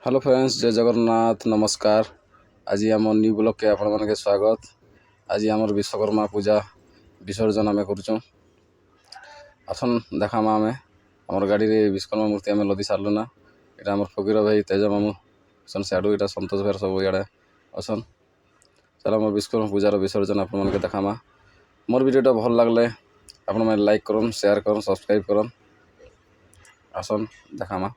Hello friends, जय जगन्नाथ नमस्कार। आज आम न्यू ब्लॉग के आपण मानके स्वागत। आज आम विश्वकर्मा पूजा विसर्जन आम करुँ। आसन देखामा आम आम गाड़ी रे विश्वकर्मा मूर्ति आम लदी सारू ना। यहाँ आम फकीर भाई तेज मामू सन सियाड़ू यहाँ सतोष भाई सब इे असन। चल आम विश्वकर्मा पूजार विसर्जन आपण मानके देखामा। मोर वीडियोटा भल लगले आपण मैंने लाइक करन, शेयर करन, सब्सक्राइब करन। आसन देखामा।